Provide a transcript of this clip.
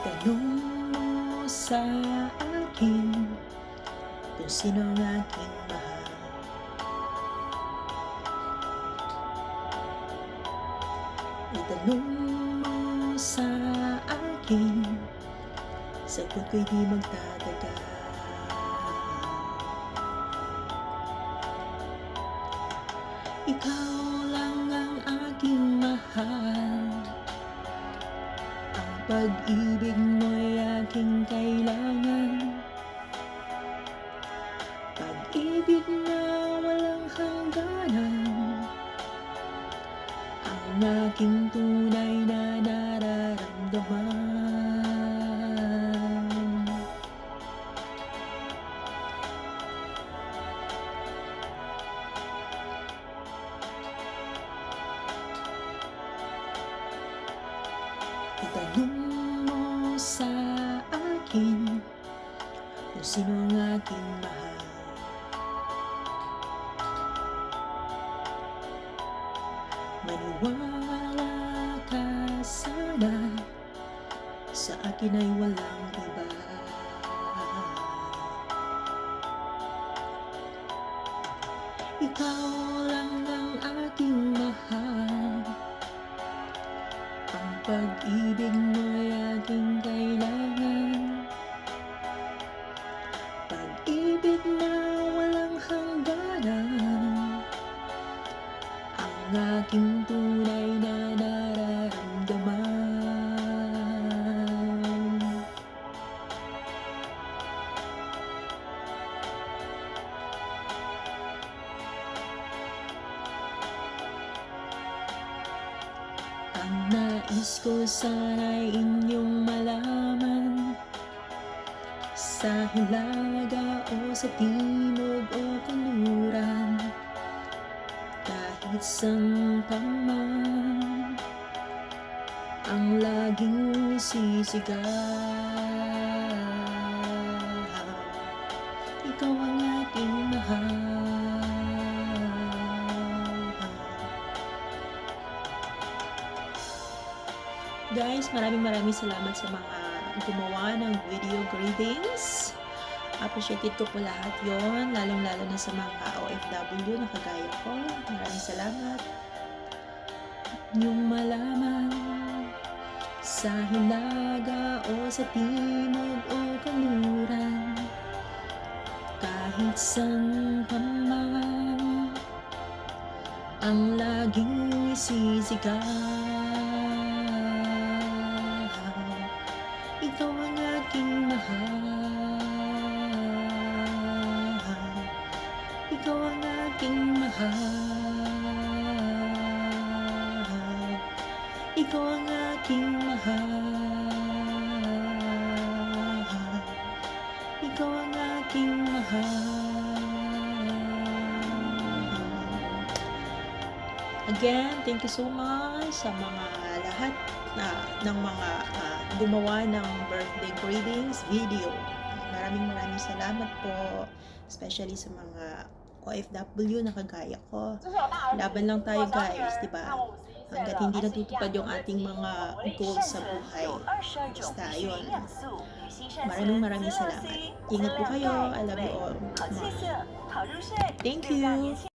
Itanong mo sa akin kung sino ang aking mahal. Itanong mo sa akin, sagot ko'y di magtatagal. Ikaw lang ang aking mahal, ang pag-ibig mo'y aking kailangan. Pag-ibig na walang hangganan, ang aking tunay na nararamdaman. Itanong mo sa akin kung sino ang aking mahal. Maniwala ka sana, sa akin ay walang iba. Ikaw lang ang aking mahal, ang pag-ibig mo'y aking kailangan. Pag-ibig na walang hangganan, ang aking tunay na nararamdaman. Ang nais ko sana'y inyong malaman, sa hilaga o sa timog o kanluran, kahit saan pa man, ang laging sisigaw. Ikaw ang aking mahal. Guys, maraming salamat sa mga gumawa ng video greetings. Appreciated ko po lahat yon, lalong-lalo na sa mga OFW na kagaya ko. Maraming salamat. Yung malaman, sa hilaga o sa timog o kanluran, kahit saan pa man, ang laging sisigaw. Ikaw ang aking mahal, ikaw ang aking mahal, ikaw ang aking mahal, ikaw ang aking mahal. Again, thank you so much sa mga lahat ng mga gumawa ng birthday greetings video. Maraming salamat po, especially sa mga OFW na kagaya ko. Laban lang tayo guys, di ba? Hanggat hindi natutupad yung ating mga goals sa buhay. Basta yun. Maraming salamat. Ingat po kayo. I love you all. Thank you.